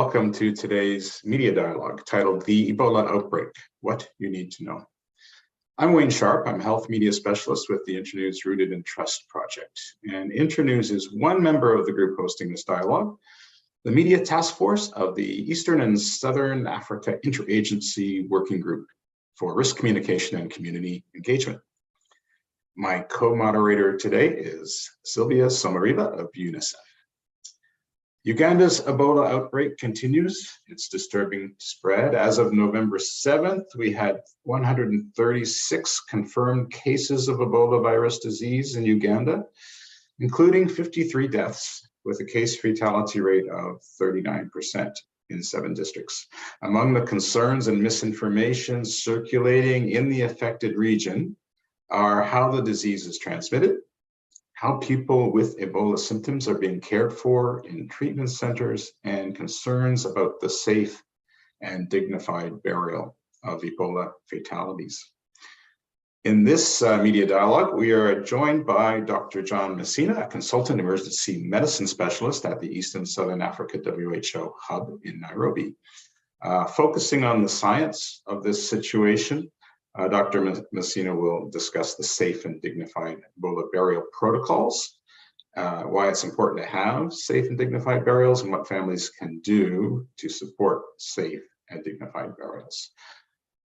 welcome to today's media dialogue titled The Ebola Outbreak, What You Need to Know. I'm Wayne Sharp. I'm a health media specialist with the Internews Rooted in Trust project. And Internews is one member of the group hosting this dialogue, the Media Task Force of the Eastern and Southern Africa Interagency Working Group for Risk Communication and Community Engagement. My co-moderator today is Sylvia Somariva of UNICEF. Uganda's Ebola outbreak continues its disturbing spread. As of November 7th, we had 136 confirmed cases of Ebola virus disease in Uganda, including 53 deaths, with a case fatality rate of 39% in 7 districts. Among the concerns and misinformation circulating in the affected region are how the disease is transmitted, how people with Ebola symptoms are being cared for in treatment centers, and concerns about the safe and dignified burial of Ebola fatalities. In this media dialogue, we are joined by Dr. John Messina, a consultant emergency medicine specialist at the East and Southern Africa WHO hub in Nairobi. Focusing on the science of this situation, Dr. Messina will discuss the safe and dignified Ebola burial protocols, why it's important to have safe and dignified burials, and what families can do to support safe and dignified burials.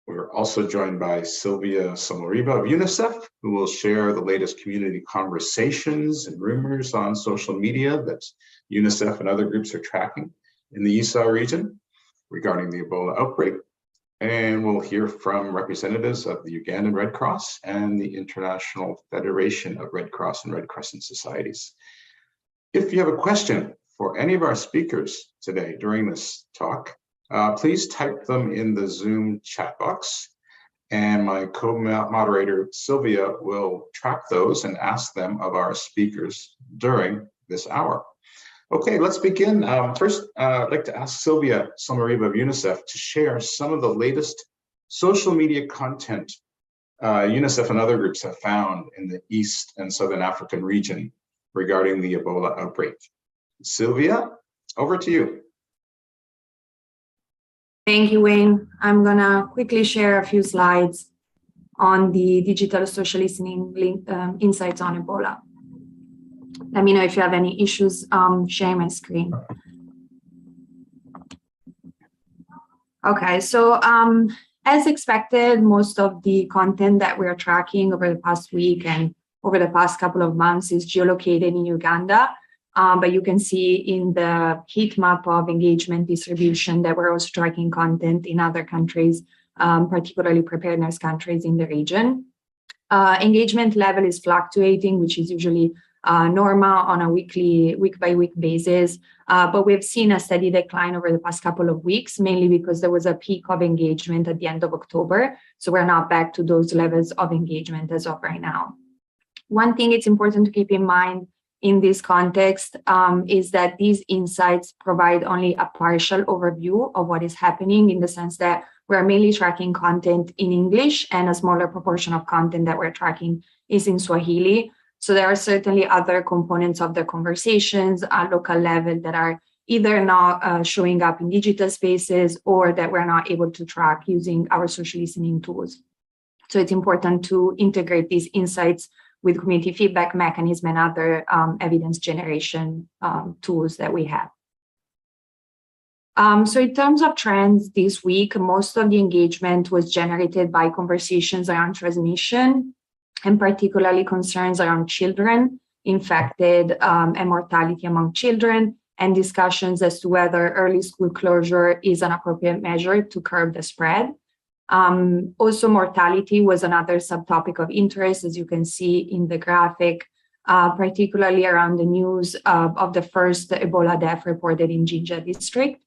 We're also joined by Sylvia Somariva of UNICEF, who will share the latest community conversations and rumors on social media that UNICEF and other groups are tracking in the ESAR region regarding the Ebola outbreak. And we'll hear from representatives of the Ugandan Red Cross and the International Federation of Red Cross and Red Crescent Societies. If you have a question for any of our speakers today during this talk, please type them in the Zoom chat box, and my co-moderator Sylvia will track those and ask them of our speakers during this hour. Okay, let's begin. First, I'd like to ask Sylvia Somariva of UNICEF to share some of the latest social media content UNICEF and other groups have found in the East and Southern African region regarding the Ebola outbreak. Sylvia, over to you. Thank you, Wayne. I'm gonna quickly share a few slides on the digital social listening insights on Ebola. Let me know if you have any issues sharing my screen. Okay, so as expected, most of the content that we're tracking over the past week and over the past couple of months is geolocated in Uganda. But you can see in the heat map of engagement distribution that we're also tracking content in other countries, particularly preparedness countries in the region. Engagement level is fluctuating, which is usually normal on a week-by-week basis, but we've seen a steady decline over the past couple of weeks, mainly because there was a peak of engagement at the end of October. So we're not back to those levels of engagement as of right now. One thing it's important to keep in mind in this context is that these insights provide only a partial overview of what is happening, in the sense that we're mainly tracking content in English, and a smaller proportion of content that we're tracking is in Swahili. So there are certainly other components of the conversations at local level that are either not showing up in digital spaces, or that we're not able to track using our social listening tools. So it's important to integrate these insights with community feedback mechanism and other evidence generation tools that we have. So in terms of trends this week, most of the engagement was generated by conversations around transmission, and particularly concerns around children infected and mortality among children, and discussions as to whether early school closure is an appropriate measure to curb the spread. Also, mortality was another subtopic of interest, as you can see in the graphic, particularly around the news of the first Ebola death reported in Jinja district.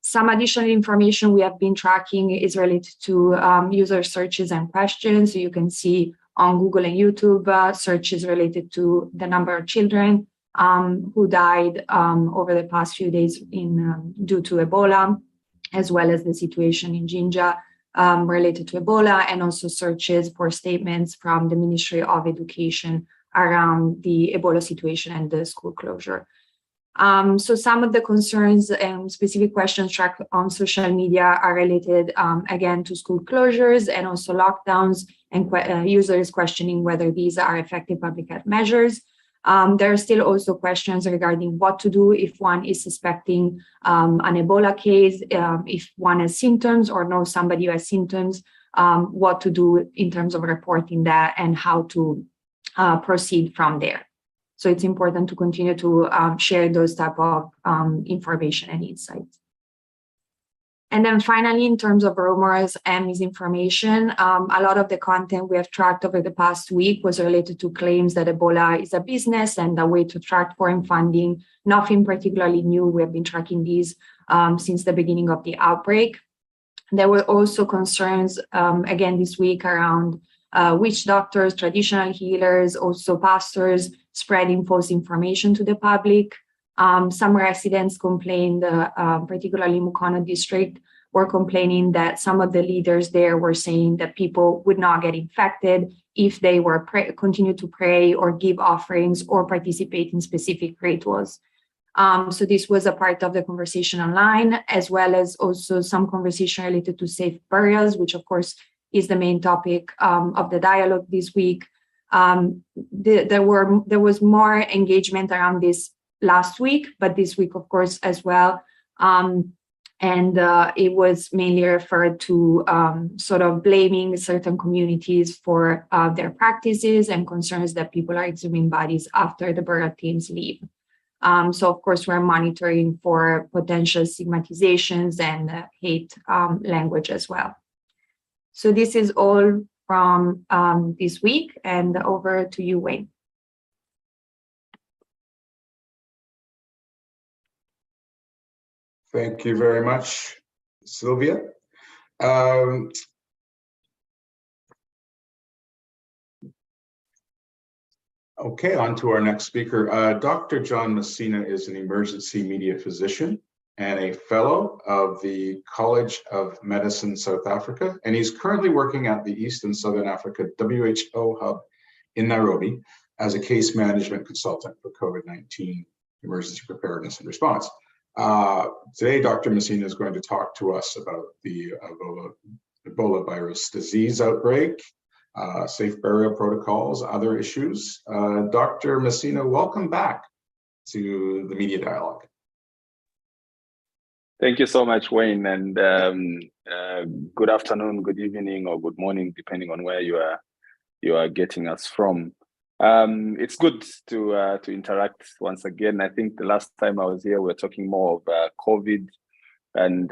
Some additional information we have been tracking is related to user searches and questions. So you can see on Google and YouTube searches related to the number of children who died over the past few days due to Ebola, as well as the situation in Jinja related to Ebola, and also searches for statements from the Ministry of Education around the Ebola situation and the school closure. So some of the concerns and specific questions tracked on social media are related, again, to school closures and also lockdowns, and users questioning whether these are effective public health measures. There are still also questions regarding what to do if one is suspecting an Ebola case, if one has symptoms or knows somebody who has symptoms, what to do in terms of reporting that and how to proceed from there. So it's important to continue to share those type of information and insights. And then finally, in terms of rumors and misinformation, a lot of the content we have tracked over the past week was related to claims that Ebola is a business and a way to attract foreign funding. Nothing particularly new. We have been tracking these since the beginning of the outbreak. There were also concerns, again, this week around witch doctors, traditional healers, also pastors spreading false information to the public. Some residents complained, particularly Mukono district, were complaining that some of the leaders there were saying that people would not get infected if they were continue to pray or give offerings or participate in specific rituals. So this was a part of the conversation online, as well as also some conversation related to safe burials, which of course is the main topic of the dialogue this week. There was more engagement around this last week, but this week, of course, as well. It was mainly referred to sort of blaming certain communities for their practices and concerns that people are exhuming bodies after the burial teams leave. So, of course, we're monitoring for potential stigmatizations and hate language as well. So this is all from this week, and over to you, Wayne. Thank you very much, Sylvia. Okay, on to our next speaker. Dr. John Messina is an emergency media physician and a fellow of the College of Medicine South Africa, and he's currently working at the East and Southern Africa WHO hub in Nairobi as a case management consultant for COVID-19 emergency preparedness and response. Today, Dr. Messina is going to talk to us about the Ebola virus disease outbreak, safe burial protocols, other issues. Dr. Messina, welcome back to the Media Dialogue. Thank you so much, Wayne, and good afternoon, good evening, or good morning, depending on where you are getting us from. It's good to interact once again. I think the last time I was here, we were talking more of COVID, and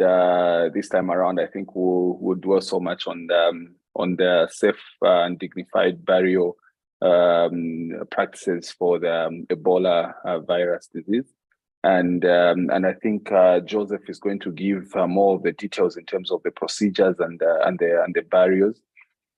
this time around, I think we'll dwell so much on the safe and dignified burial practices for the Ebola virus disease. And I think Joseph is going to give more of the details in terms of the procedures and the barriers.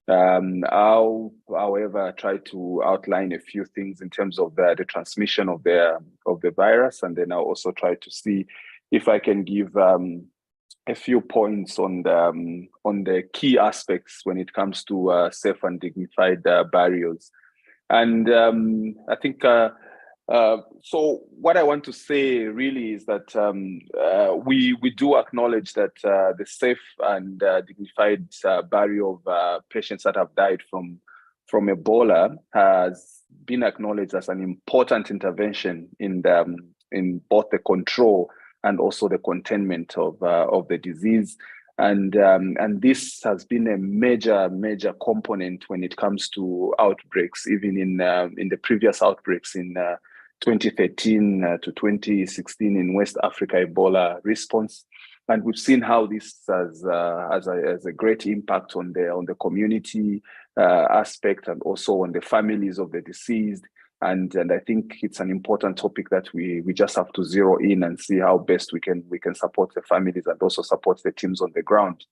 I'll, however, try to outline a few things in terms of the transmission of the virus, and then I'll also try to see if I can give a few points on the key aspects when it comes to safe and dignified burials. And I think. So what I want to say really is that we do acknowledge that the safe and dignified burial of patients that have died from Ebola has been acknowledged as an important intervention in both the control and also the containment of the disease. And this has been a major component when it comes to outbreaks, even in the previous outbreaks in 2013 to 2016 in West Africa Ebola response. And we've seen how this has a great impact on the community aspect and also on the families of the deceased. And I think it's an important topic that we just have to zero in and see how best we can support the families and also support the teams on the ground.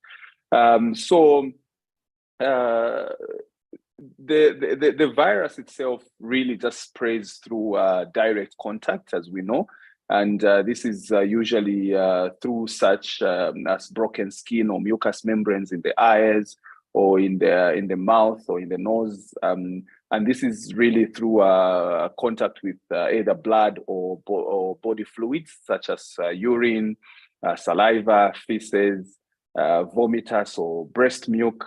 The virus itself really just spreads through direct contact, as we know, and this is usually through such as broken skin or mucous membranes in the eyes or in the mouth or in the nose, And this is really through contact with either blood or body fluids, such as urine, saliva, feces, vomitus or breast milk,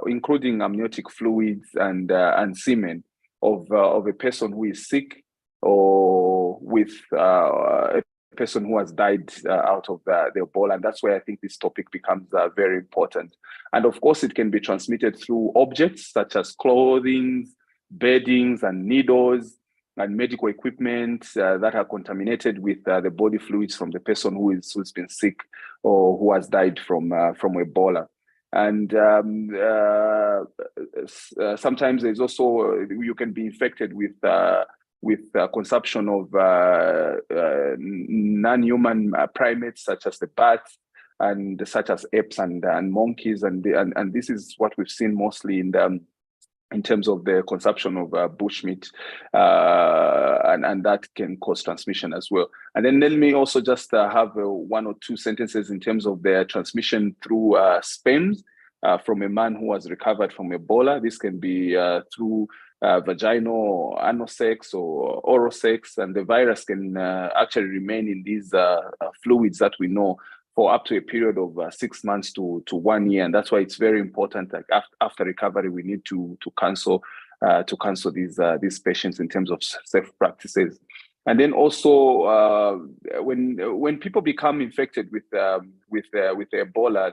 including amniotic fluids and semen of a person who is sick or with a person who has died out of the Ebola. And that's where I think this topic becomes very important. And of course, it can be transmitted through objects such as clothing, beddings and needles and medical equipment that are contaminated with the body fluids from the person who's been sick or who has died from Ebola. And sometimes there's also, you can be infected with consumption of non-human primates such as the bats and such as apes and monkeys, and this is what we've seen mostly in terms of the consumption of bushmeat, and that can cause transmission as well. And then let me also just have one or two sentences in terms of the transmission through sperm from a man who has recovered from Ebola. This can be through vaginal or anal sex or oral sex, and the virus can actually remain in these fluids that we know for up to a period of 6 months to 1 year. And that's why it's very important that after recovery, we need to counsel these patients in terms of safe practices. And then also when people become infected with Ebola,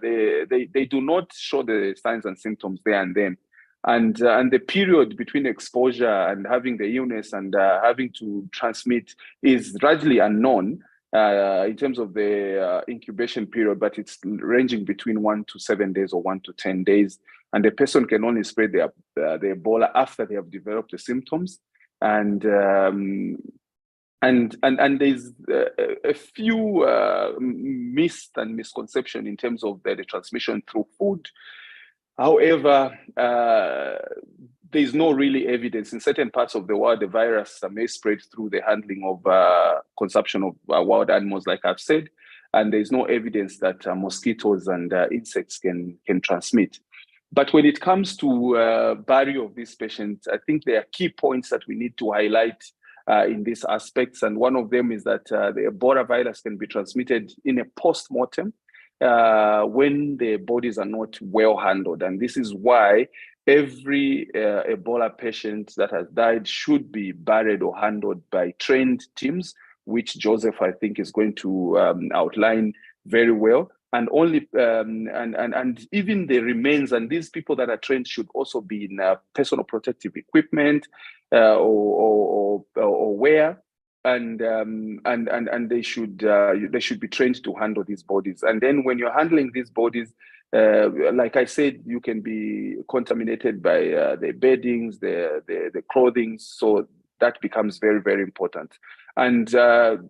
they do not show the signs and symptoms there and then. And the period between exposure and having the illness and having to transmit is largely unknown in terms of the incubation period, but it's ranging between 1 to 7 days or 1 to 10 days. And the person can only spread the Ebola after they have developed the symptoms. And there's a few myths and misconceptions in terms of the transmission through food. However, there's no really evidence. In certain parts of the world, the virus may spread through the handling of consumption of wild animals, like I've said, and there's no evidence that mosquitoes and insects can transmit. But when it comes to burial of these patients, I think there are key points that we need to highlight in these aspects. And one of them is that the Ebola virus can be transmitted in a post-mortem when the bodies are not well handled. And this is why every Ebola patient that has died should be buried or handled by trained teams, which Joseph, I think, is going to outline very well. And only and even the remains, and these people that are trained should also be in personal protective equipment or wear, and they should be trained to handle these bodies. And then when you're handling these bodies, like I said, you can be contaminated by the beddings, the clothing, so that becomes very, very important. And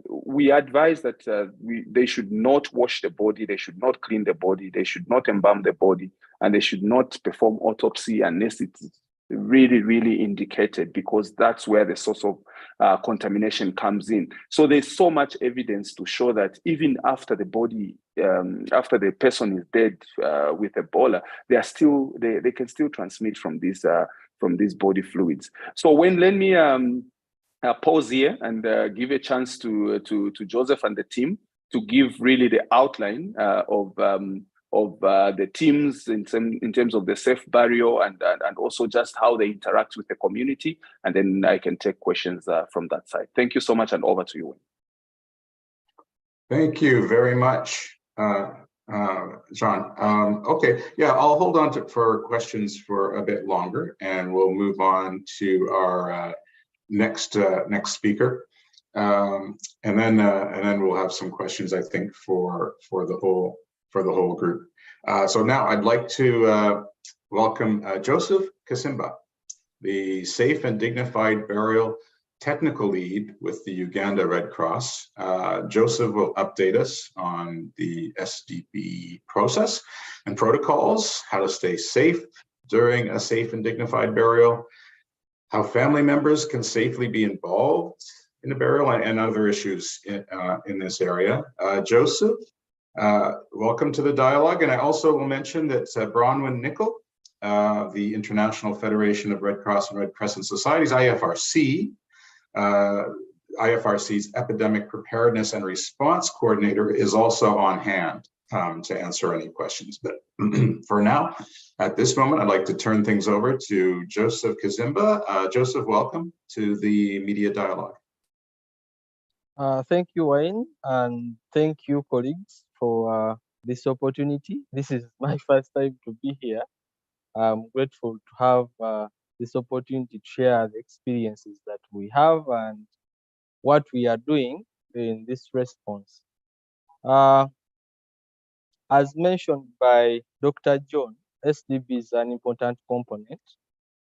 we advise that they should not wash the body, they should not clean the body, they should not embalm the body, and they should not perform autopsy unless it's really, really indicated, because that's where the source of contamination comes in. So there's so much evidence to show that even after the body, after the person is dead with Ebola, they can still transmit from these body fluids. So let me pause here and give a chance to Joseph and the team to give really the outline of the teams in terms of the safe burial and also just how they interact with the community. And then I can take questions from that side. Thank you so much, and over to you. Thank you very much, John. Okay, yeah, I'll hold on for questions for a bit longer, and we'll move on to our next speaker, and then we'll have some questions, I think, for the whole group. So now I'd like to welcome Joseph Kasimba, the Safe and Dignified Burial Technical Lead with the Uganda Red Cross. Joseph will update us on the SDP process and protocols, how to stay safe during a safe and dignified burial, how family members can safely be involved in the burial, and other issues in this area. Joseph, welcome to the dialogue. And I also will mention that Bronwyn Nicol the International Federation of Red Cross and Red Crescent Societies, IFRC. IFRC's Epidemic Preparedness and Response Coordinator is also on hand to answer any questions. But for now, at this moment, I'd like to turn things over to Joseph Kazimba. Joseph, welcome to the Media Dialogue. Thank you, Wayne, and thank you, colleagues, for this opportunity. This is my first time to be here. I'm grateful to have this opportunity to share the experiences that we have and what we are doing in this response. As mentioned by Dr. John, SDB is an important component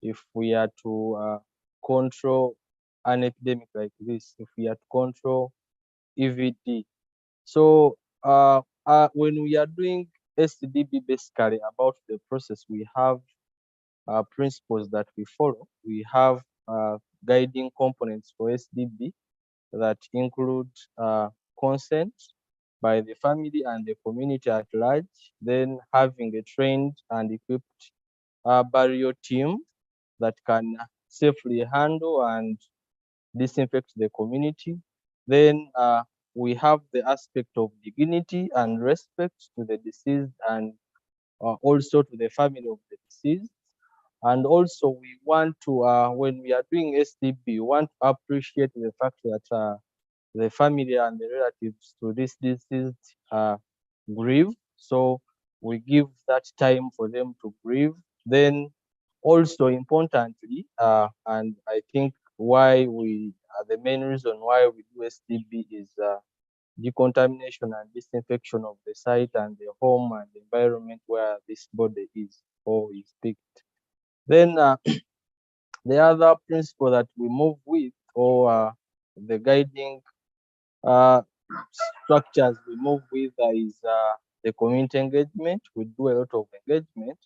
if we are to control an epidemic like this, if we are to control EVD. So when we are doing SDB, basically about the process, we have principles that we follow. We have guiding components for SDB that include consent by the family and the community at large, then having a trained and equipped barrier team that can safely handle and disinfect the community. Then we have the aspect of dignity and respect to the deceased and also to the family of the deceased. And also we want to, when we are doing SDB, we want to appreciate the fact that the family and the relatives to this deceased grieve. So we give that time for them to grieve. Then also importantly, and I think why the main reason why we do SDB is decontamination and disinfection of the site and the home and the environment where this body is or is picked. Then the other principle that we move with, or the guiding structures we move with, is the community engagement. We do a lot of engagement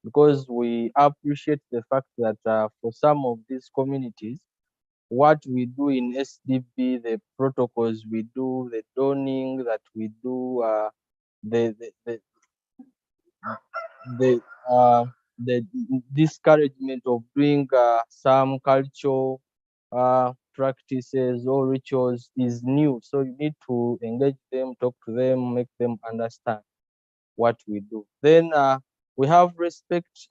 because we appreciate the fact that for some of these communities, what we do in SDB, the protocols we do, the donning that we do, the discouragement of doing some cultural practices or rituals is new. So you need to engage them, talk to them, make them understand what we do. Then we have respect,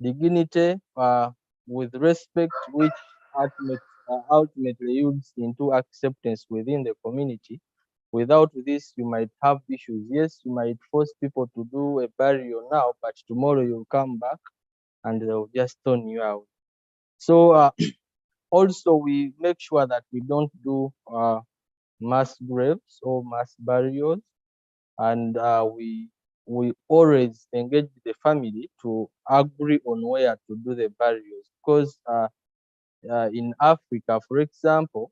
dignity, with respect, which ultimately yields into acceptance within the community. Without this, you might have issues. Yes, you might force people to do a burial now, but tomorrow you'll come back and they'll just turn you out. So also we make sure that we don't do mass graves or mass burials, and we always engage the family to agree on where to do the burials, because in Africa, for example,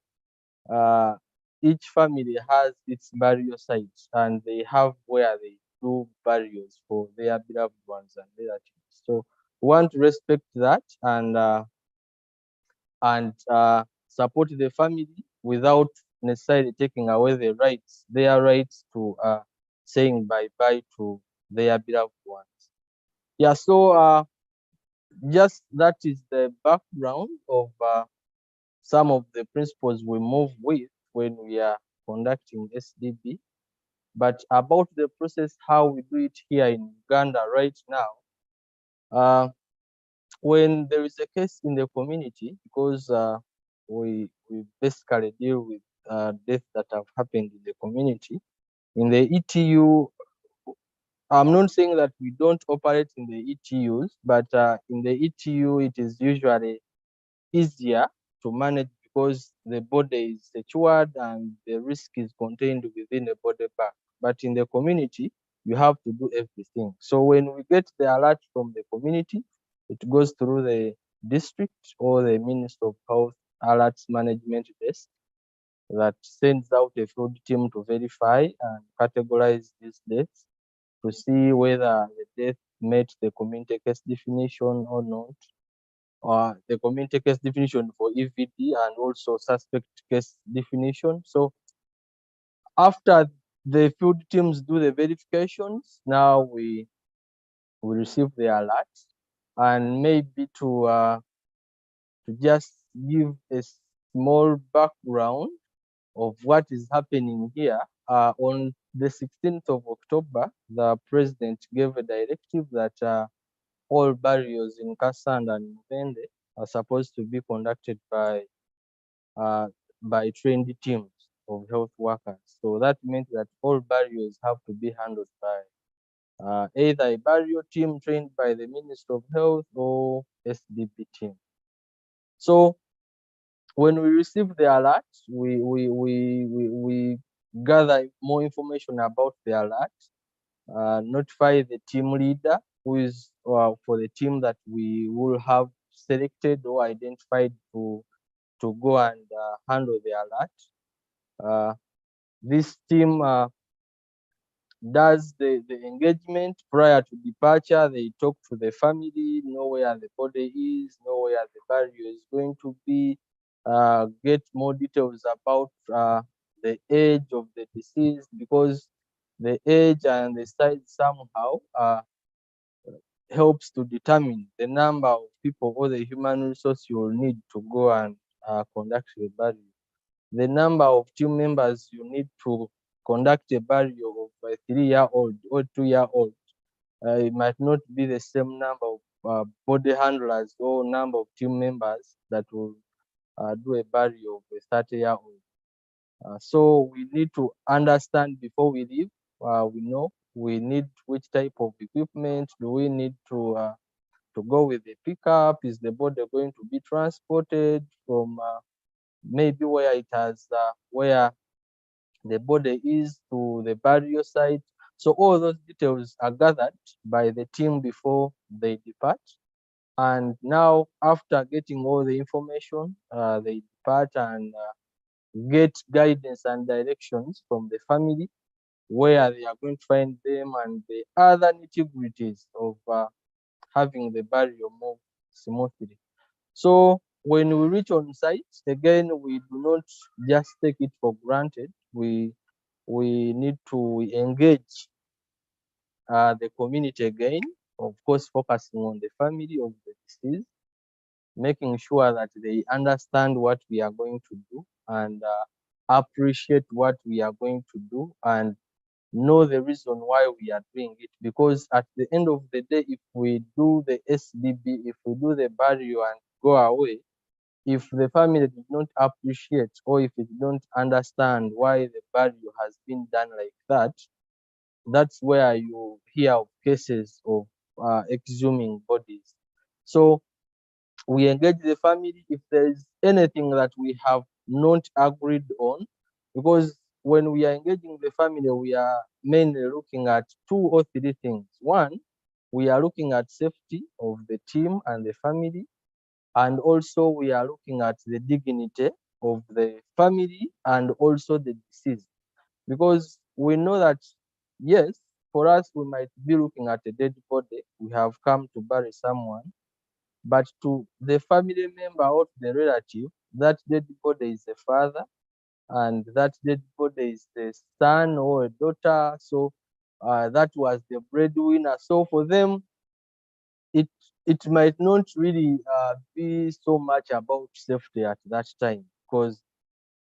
each family has its burial sites and they have where they do burials for their beloved ones and relatives. So we want to respect that and support the family without necessarily taking away their rights to saying bye-bye to their beloved ones. Yeah, so just that is the background of some of the principles we move with when we are conducting SDB. But about the process, how we do it here in Uganda right now, when there is a case in the community, because we basically deal with deaths that have happened in the community. In the ETU, I'm not saying that we don't operate in the ETUs, but in the ETU, it is usually easier to manage because the body is secured and the risk is contained within the body bag. But in the community, you have to do everything. So when we get the alert from the community, it goes through the district or the Ministry of Health Alerts Management Desk that sends out a field team to verify and categorize these deaths to see whether the death met the community case definition or not, the community case definition for EVD and also suspect case definition. So after the field teams do the verifications, now we we receive the alert, and maybe to just give a small background of what is happening here. On the 16th of October, the president gave a directive that all burials in Kasanda and Mubende are supposed to be conducted by trained teams of health workers. So that meant that all burials have to be handled by either a burial team trained by the Ministry of Health or SDB team. So when we receive the alert, we gather more information about the alert, notify the team leader who is for the team that we will have selected or identified to go and handle the alert. This team does the engagement prior to departure. They talk to the family, know where the body is, know where the burial is going to be, get more details about the age of the deceased, because the age and the size somehow helps to determine the number of people or the human resource you will need to go and conduct the burial. The number of team members you need to conduct a burial of a 3-year-old or 2-year-old. It might not be the same number of body handlers or number of team members that will do a burial of a 30-year-old. So we need to understand before we leave. We know we need which type of equipment. Do we need to go with the pickup? Is the body going to be transported from maybe where it has where the body is to the burial site? So all those details are gathered by the team before they depart. And now, after getting all the information, they depart and get guidance and directions from the family where they are going to find them and the other nitty-gritties of having the burial move smoothly. So when we reach on site, again, we do not just take it for granted. We need to engage the community again, of course, focusing on the family of the deceased, making sure that they understand what we are going to do and appreciate what we are going to do and know the reason why we are doing it. Because at the end of the day, if we do the SDB, if we do the burial and go away, if the family did not appreciate or if it don't understand why the burial has been done like that, that's where you hear of cases of exhuming bodies. So we engage the family if there is anything that we have not agreed on, because when we are engaging the family, we are mainly looking at 2 or 3 things. One, we are looking at safety of the team and the family, and also we are looking at the dignity of the family and also the deceased, because we know that yes, for us we might be looking at a dead body, we have come to bury someone, but to the family member or to the relative, that dead body is the father and that dead body is the son or a daughter. So that was the breadwinner. So for them, it might not really be so much about safety at that time, because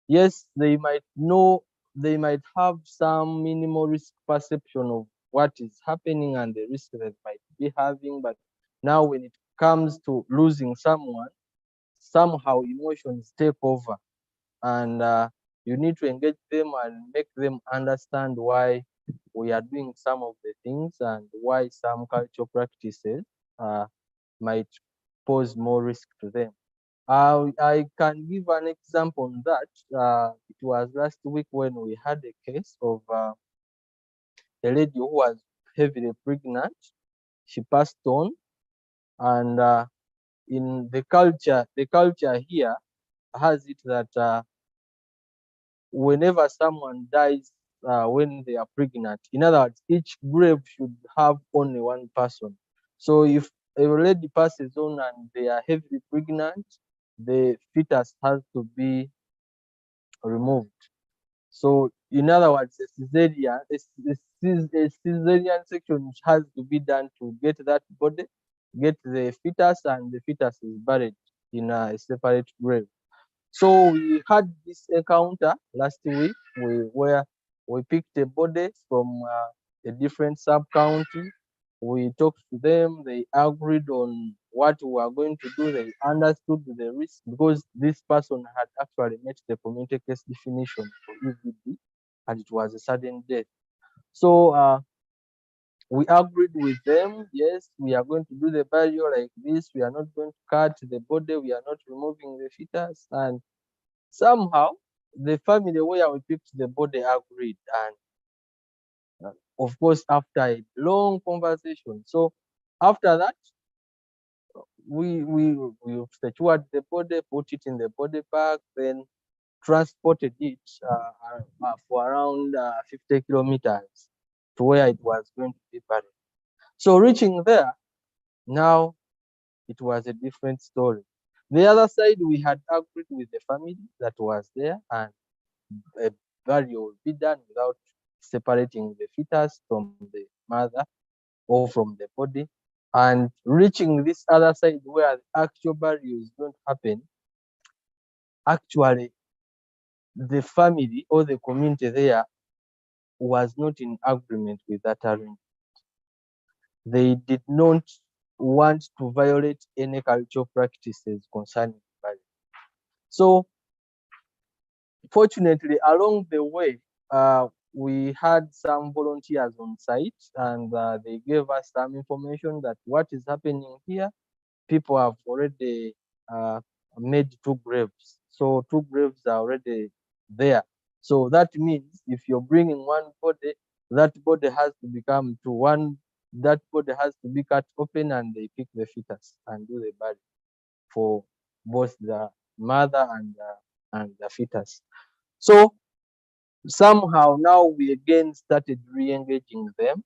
yes, they might know, they might have some minimal risk perception of what is happening and the risk that they might be having. But now when it comes to losing someone, somehow emotions take over, and you need to engage them and make them understand why we are doing some of the things and why some cultural practices might pose more risk to them. I can give an example on that. It was last week when we had a case of a lady who was heavily pregnant. She passed on, and in the culture here has it that whenever someone dies when they are pregnant, in other words, each grave should have only one person. So if a lady passes on and they are heavily pregnant, the fetus has to be removed. So in other words, a cesarean section has to be done to get that body, get the fetus, and the fetus is buried in a separate grave. So we had this encounter last week where we picked a body from a different sub-county. We talked to them, they agreed on what we were going to do, they understood the risk because this person had actually met the community case definition for EVD and it was a sudden death. So we agreed with them, yes, we are going to do the burial like this, we are not going to cut the body, we are not removing the fetus, and somehow the family where we picked the body agreed, and of course after a long conversation. So after that, we secured the body, put it in the body bag, then transported it for around 50 kilometers to where it was going to be buried. So reaching there, now it was a different story. The other side, we had agreed with the family that was there, and a burial will be done without separating the fetus from the mother or from the body. And reaching this other side where the actual burial is going to happen, actually, the family or the community there was not in agreement with that arrangement. They did not want to violate any cultural practices concerning burial. So fortunately, along the way, we had some volunteers on site, and they gave us some information that what is happening here, people have already made 2 graves. So 2 graves are already there. So that means if you're bringing one body, that body has to become to one, that body has to be cut open and they pick the fetus and do the burial for both the mother and the fetus. So somehow now we again started re-engaging them.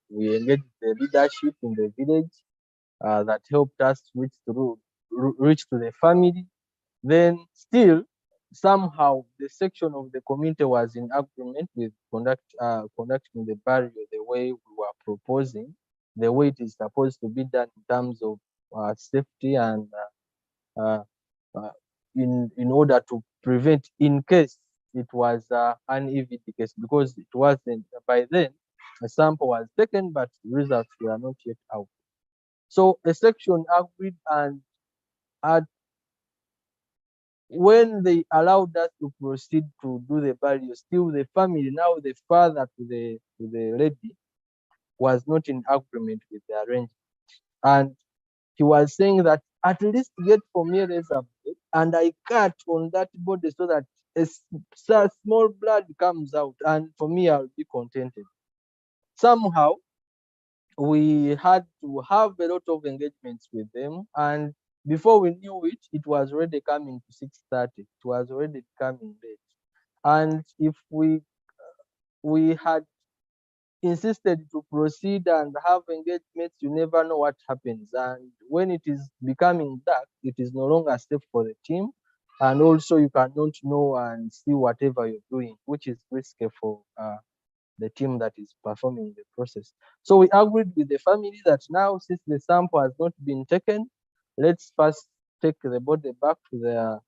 We engaged the leadership in the village that helped us reach to the family. Then still somehow the section of the community was in agreement with conducting the burial the way we were proposing, the way it is supposed to be done in terms of safety and uh, in order to prevent in case it was an EVD case, because it wasn't by then a sample was taken but results were not yet out. So a section agreed, and at when they allowed us to proceed to do the burial, still the family, now the father to the lady, was not in agreement with the arrangement. And he was saying that at least get for me a bit, and I cut on that body so that a small blood comes out, and for me I'll be contented. Somehow we had to have a lot of engagements with them, and before we knew it, it was already coming to 6:30. It was already becoming late. And if we had insisted to proceed and have engagements, you never know what happens. And when it is becoming dark, it is no longer safe for the team. And also you cannot know and see whatever you're doing, which is risky for the team that is performing the process. So we agreed with the family that now, since the sample has not been taken, let's first take the body back to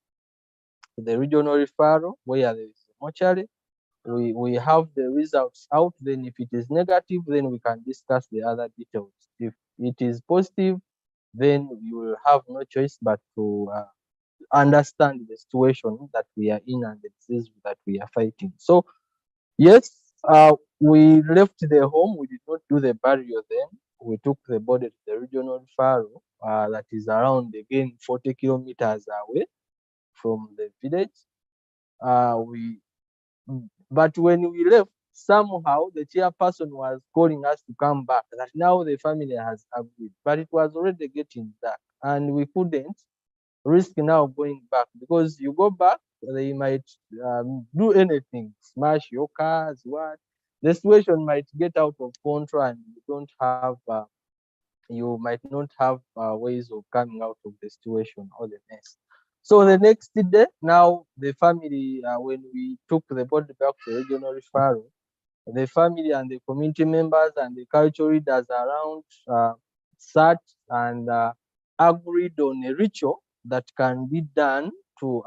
the regional referral where there is a mortuary. We have the results out. Then if it is negative, then we can discuss the other details. If it is positive, then you will have no choice but to understand the situation that we are in and the disease that we are fighting. So yes, we left the home. We did not do the burial then. We took the body to the regional referral that is around again 40 kilometers away from the village. But when we left, somehow the chairperson was calling us to come back. That now the family has agreed, but it was already getting dark, and we couldn't risk now going back, because you go back, they might do anything, smash your cars, what. The situation might get out of control, and you might not have ways of coming out of the situation or the mess. So the next day, now the family, when we took the body back to regional referral, the family and the community members and the cultural leaders around sat and agreed on a ritual that can be done to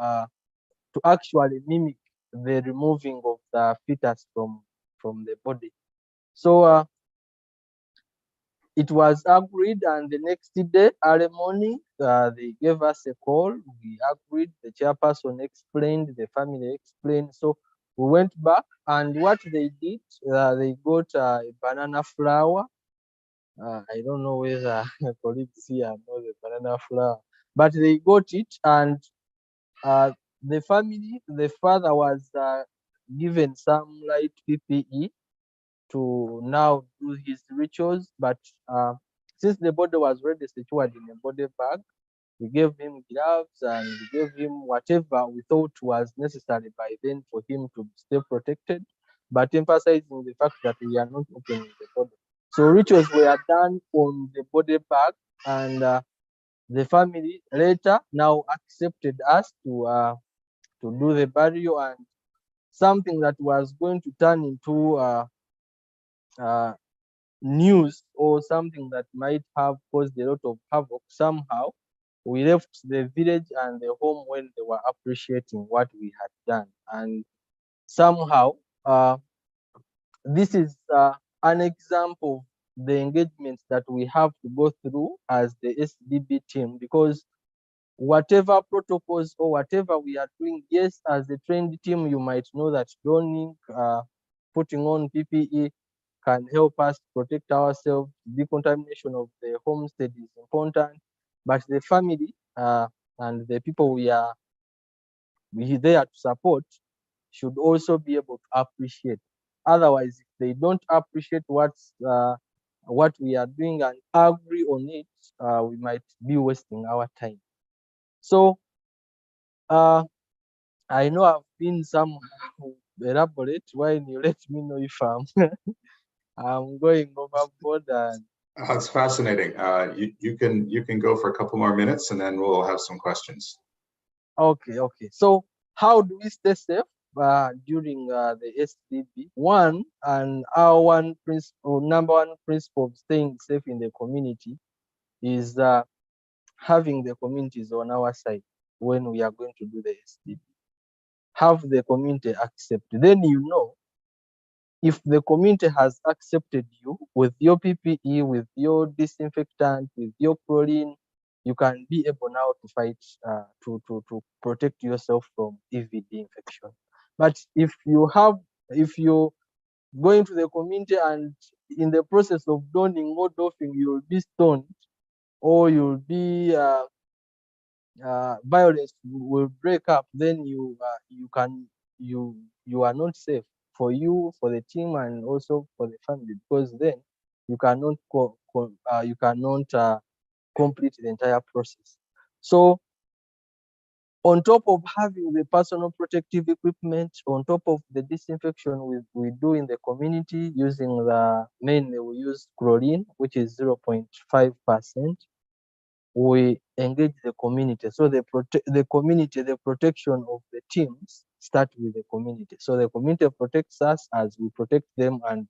actually mimic the removing of the fetus from the body. So it was agreed, and the next day, early morning, they gave us a call. We agreed. The chairperson explained, the family explained. So we went back, and what they did, they got a banana flower. I don't know whether colleagues here know the banana flower, but they got it, and the family, the father was given some light PPE to now do his rituals. But since the body was already secured in a body bag, we gave him gloves and we gave him whatever we thought was necessary by then for him to stay protected, but emphasizing the fact that we are not opening the body. So rituals were done on the body bag, and the family later now accepted us to do the burial, and something that was going to turn into news or something that might have caused a lot of havoc. Somehow we left the village and the home when they were appreciating what we had done, and somehow this is an example of the engagements that we have to go through as the SDB team, because whatever protocols or whatever we are doing, yes, as a trained team, you might know that donning, putting on PPE can help us protect ourselves. Decontamination of the homestead is important, but the family and the people we are there to support should also be able to appreciate. Otherwise, if they don't appreciate what we are doing and agree on it, we might be wasting our time. So I know I've been somehow elaborate. When you let me know if I'm going overboard. And That's fascinating. You can go for a couple more minutes, and then we'll have some questions. Okay. So how do we stay safe during the SDB? One, and our number one principle of staying safe in the community is having the communities on our side when we are going to do the SDB. Have the community accept. Then if the community has accepted you with your PPE, with your disinfectant, with your chlorine, you can be able now to fight, to protect yourself from EVD infection. But if you're going to the community and in the process of donning or doffing, you'll be stoned, or you'll be violence will break up, then you are not safe for you, for the team, and also for the family, because then you cannot complete the entire process. So on top of having the personal protective equipment, on top of the disinfection we do in the community using mainly we use chlorine, which is 0.5%. We engage the community. So the protection of the teams start with the community. So the community protects us as we protect them, and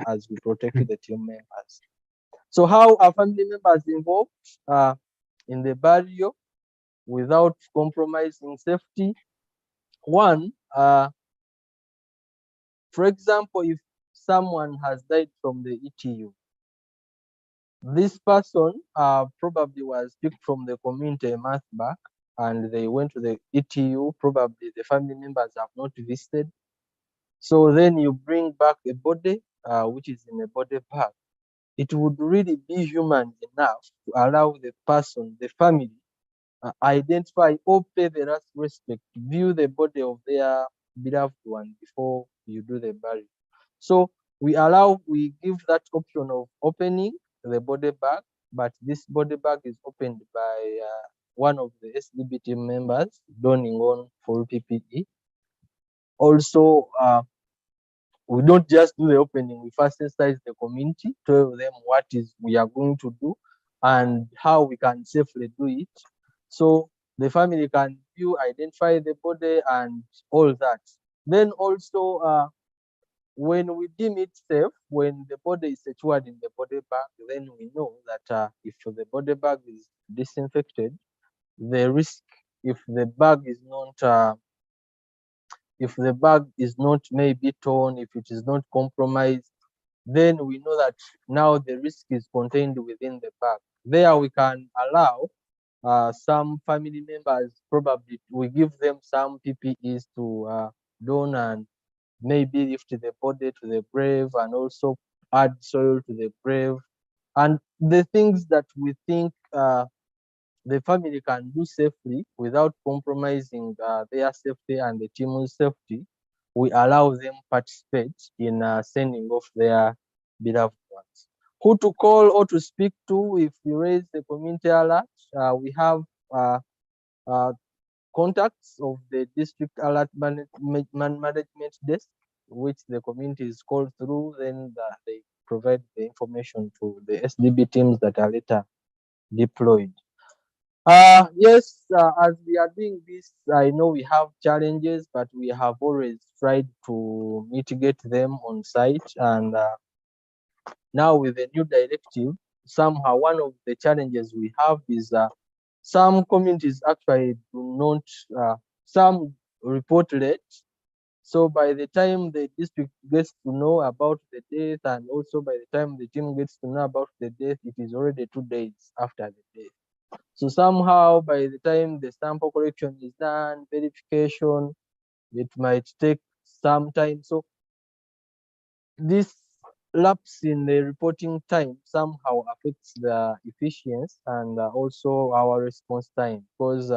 as we protect the team members. So how are family members involved in the burial without compromising safety? One, for example, if someone has died from the ETU, this person probably was picked from the community a month back, and they went to the ETU. Probably the family members have not visited. So then you bring back a body, which is in a body bag. It would really be human enough to allow the person, the family, identify or pay the last respect, view the body of their beloved one before you do the burial. So we give that option of opening the body bag, but this body bag is opened by one of the SDB team members donning on full PPE. Also, we don't just do the opening, we first sensitize the community, tell them what we are going to do and how we can safely do it. So the family can you, identify the body and all that. Then also, when we deem it safe, when the body is secured in the body bag, then we know that if the body bag is disinfected, the risk, if the bag is not maybe torn, if it is not compromised, then we know that now the risk is contained within the bag. There we can allow some family members, probably we give them some PPEs to don and maybe lift the body to the grave and also add soil to the grave. And the things that we think the family can do safely without compromising their safety and the team's safety, we allow them participate in sending off their beloved ones. Who to call or to speak to if we raise the community alert? We have contacts of the district alert management desk, which the community is called through, then they provide the information to the SDB teams that are later deployed. Yes, as we are doing this, I know we have challenges, but we have always tried to mitigate them on site. And now with the new directive, somehow one of the challenges we have is some communities actually do not, some report late. So by the time the district gets to know about the death, and also by the time the team gets to know about the death, it is already 2 days after the death. So somehow by the time the sample collection is done, verification, it might take some time. So this lapse in the reporting time somehow affects the efficiency and also our response time, because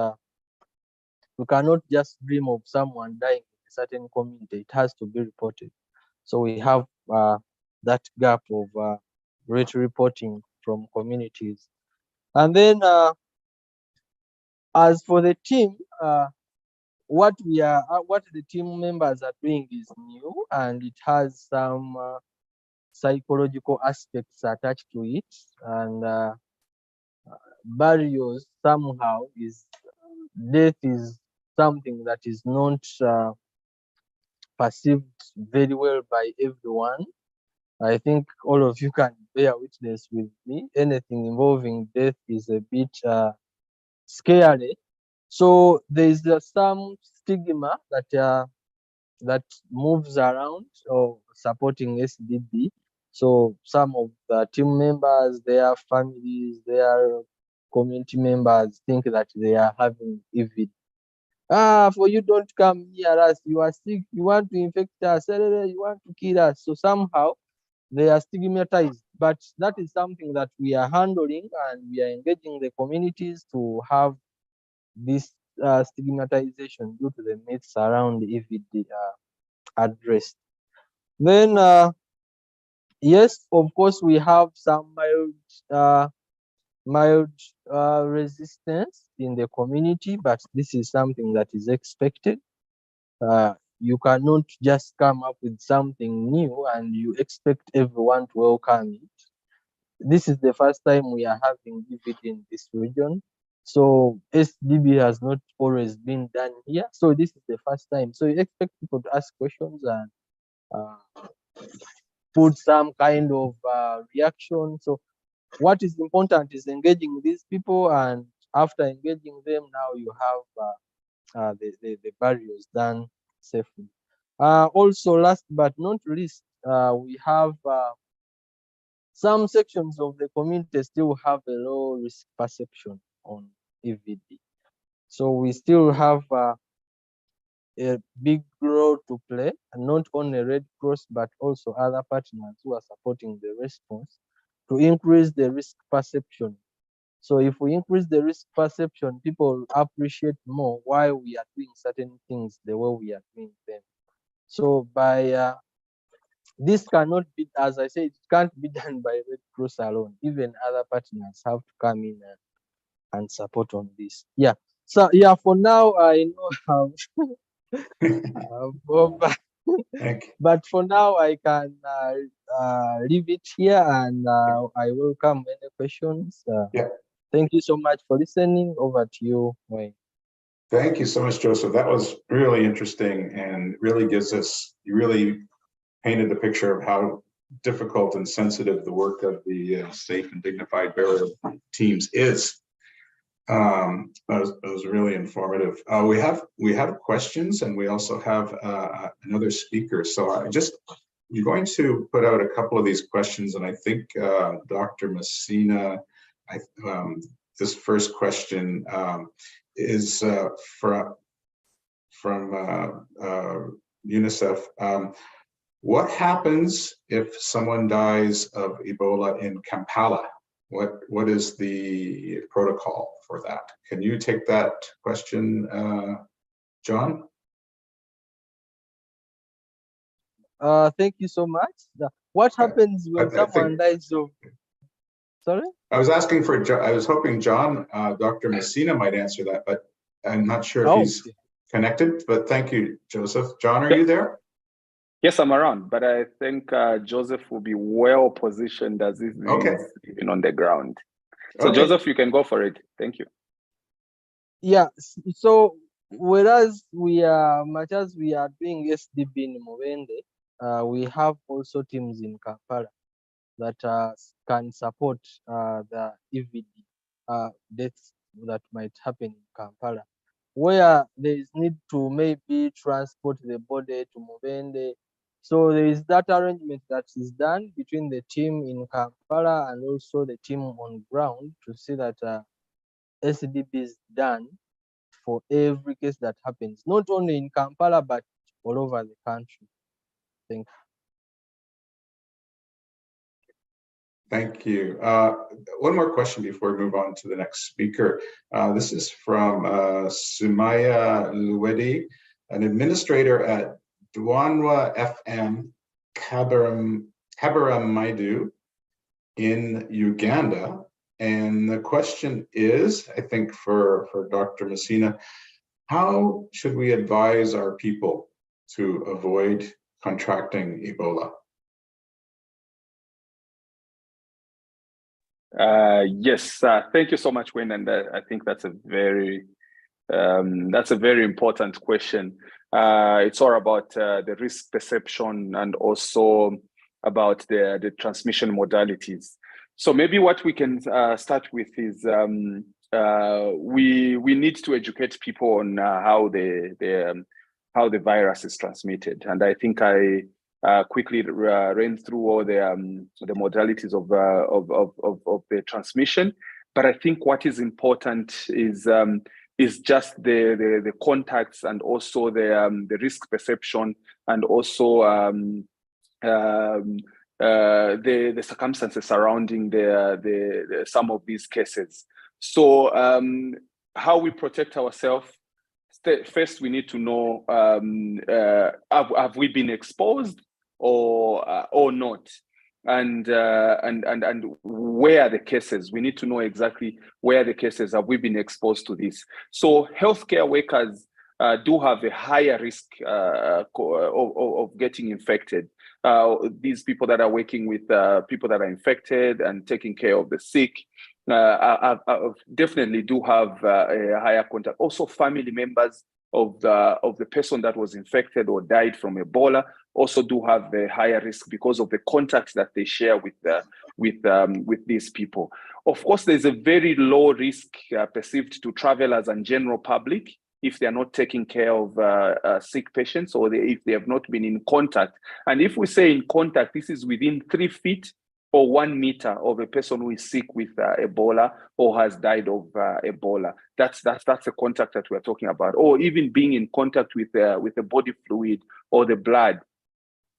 we cannot just dream of someone dying in a certain community. It has to be reported. So we have that gap of rate reporting from communities. And then as for the team, what the team members are doing is new, and it has some psychological aspects attached to it, and barriers somehow is death is something that is not perceived very well by everyone. I think all of you can bear witness with me. Anything involving death is a bit scary. So there is some stigma that moves around or supporting SDB. So some of the team members, their families, their community members think that they are having EVD. For you, don't come near us. You are sick. You want to infect us. You want to kill us. So somehow they are stigmatized. But that is something that we are handling, and we are engaging the communities to have this stigmatization due to the myths around EVD addressed. Then, yes, of course, we have some mild resistance in the community, but this is something that is expected. You cannot just come up with something new and you expect everyone to welcome it. This is the first time we are having EVD in this region. So SDB has not always been done here. So this is the first time. So you expect people to ask questions and put some kind of reaction. So what is important is engaging these people, and after engaging them, now you have the barriers done safely. Also, last but not least, we have some sections of the community still have a low risk perception on EVD. So we still have a big role to play, and not only Red Cross, but also other partners who are supporting the response to increase the risk perception. So if we increase the risk perception, people appreciate more why we are doing certain things the way we are doing them. So by this cannot be, as I said, it can't be done by Red Cross alone. Even other partners have to come in and support on this. Yeah. So yeah, for now I know but for now I can leave it here, and I welcome any questions. Yeah. Thank you so much for listening. Over to you, Wayne. Thank you so much, Joseph. That was really interesting and really gives us, you really painted the picture of how difficult and sensitive the work of the safe and dignified burial teams is. That was really informative. We have questions, and we also have another speaker. So you're going to put out a couple of these questions, and I think Dr. Messina, this first question is from UNICEF. What happens if someone dies of Ebola in Kampala? What is the protocol for that? Can you take that question, John? Thank you so much. What happens when someone dies of? Sorry? I was asking for, I was hoping John, Dr. Messina might answer that, but I'm not sure if he's connected, but thank you, Joseph. John, are you there? Yes, I'm around, but I think Joseph will be well positioned as he's even on the ground. So Joseph, you can go for it. Thank you. Yeah, so whereas we are, much as we are doing SDB in Mubende, we have also teams in Kampala that can support the EVD deaths that might happen in Kampala, where there is need to maybe transport the body to Mubende. So there is that arrangement that is done between the team in Kampala and also the team on ground to see that SDB is done for every case that happens, not only in Kampala, but all over the country. Thank you. Thank you. One more question before we move on to the next speaker. This is from Sumaya Luwedi, an administrator at Dwanwa FM Kabaramaidu in Uganda. And the question is, I think for Dr. Messina, how should we advise our people to avoid contracting Ebola? Yes, thank you so much, Wayne. And I think that's a very important question. It's all about the risk perception and also about the transmission modalities. So maybe what we can start with is we need to educate people on how the virus is transmitted. And I think I quickly ran through all the modalities of the transmission. But I think what is important is just the contacts and also the risk perception and also the circumstances surrounding the some of these cases. So how we protect ourselves. First, we need to know have we been exposed or not, and where are the cases. We need to know exactly where the cases have we been exposed to this. So healthcare workers do have a higher risk of getting infected. These people that are working with people that are infected and taking care of the sick definitely do have a higher contact. Also, family members of the person that was infected or died from Ebola also do have a higher risk because of the contacts that they share with these people. Of course, there's a very low risk perceived to travelers and general public if they are not taking care of sick patients or if they have not been in contact. And if we say in contact, this is within 3 feet or 1 meter of a person who is sick with Ebola or has died of Ebola. That's the contact that we're talking about, or even being in contact with the body fluid or the blood.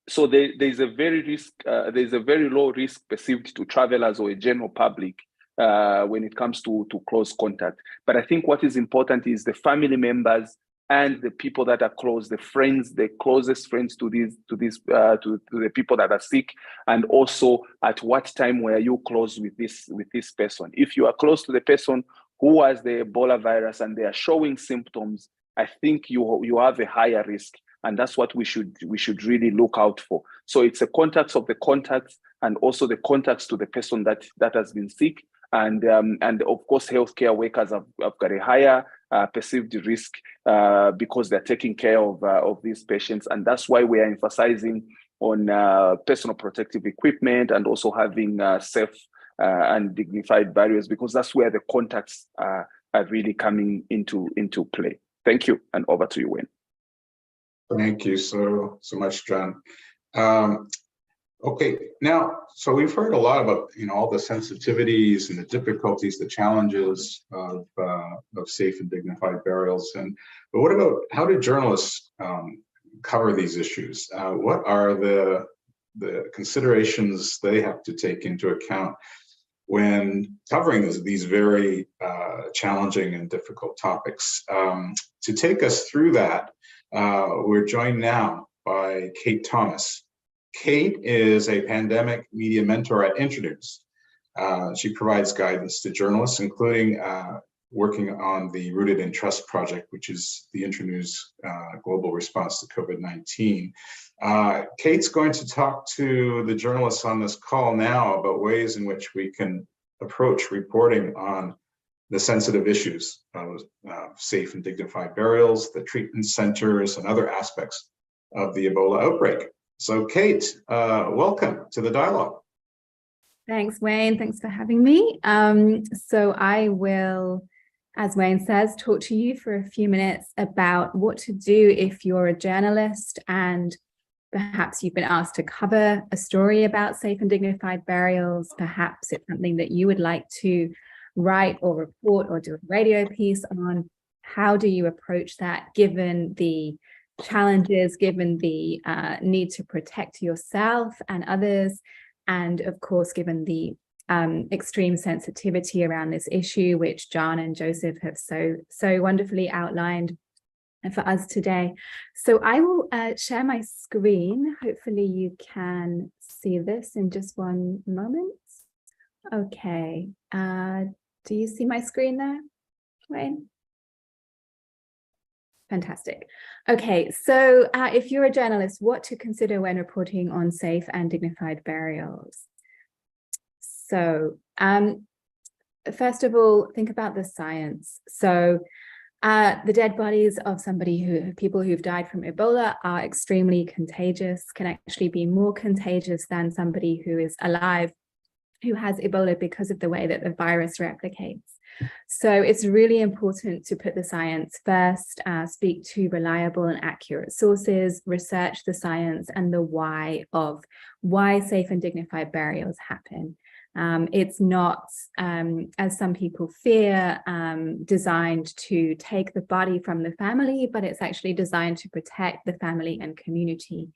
So there's a very low risk perceived to travelers or a general public when it comes to close contact. But I think what is important is the family members and the people that are close, the friends, the closest friends to the people that are sick, and also at what time were you close with this person. If you are close to the person who has the Ebola virus and they are showing symptoms, I think you have a higher risk, and that's what we should really look out for. So it's the contacts of the contacts and also the contacts to the person that has been sick. And of course, healthcare workers have got a higher perceived risk because they're taking care of these patients. And that's why we are emphasizing on personal protective equipment and also having safe and dignified barriers, because that's where the contacts are really coming into play. Thank you, and over to you, Wayne. Thank you so much, John. Okay, now, so we've heard a lot about all the sensitivities and the difficulties, the challenges of safe and dignified burials, but what about how do journalists cover these issues? What are the considerations they have to take into account when covering these very challenging and difficult topics? To take us through that, we're joined now by Kate Thomas. Kate is a pandemic media mentor at Internews. She provides guidance to journalists, including working on the Rooted in Trust project, which is the Internews global response to COVID-19. Kate's going to talk to the journalists on this call now about ways in which we can approach reporting on the sensitive issues of safe and dignified burials, the treatment centers, and other aspects of the Ebola outbreak. So Kate, welcome to the dialogue. Thanks, Wayne. Thanks for having me. So I will, as Wayne says, talk to you for a few minutes about what to do if you're a journalist and perhaps you've been asked to cover a story about safe and dignified burials. Perhaps it's something that you would like to write or report or do a radio piece on. How do you approach that given the challenges, given the need to protect yourself and others, and of course, given the extreme sensitivity around this issue, which John and Joseph have so wonderfully outlined for us today. So I will share my screen. Hopefully you can see this in just one moment. Okay, do you see my screen there, Wayne? Fantastic. Okay, so if you're a journalist, what to consider when reporting on safe and dignified burials? So first of all, think about the science. So the dead bodies of people who've died from Ebola are extremely contagious, can actually be more contagious than somebody who is alive who has Ebola because of the way that the virus replicates. So it's really important to put the science first, speak to reliable and accurate sources, research the science and the why of why safe and dignified burials happen. It's not, as some people fear, designed to take the body from the family, but it's actually designed to protect the family and community.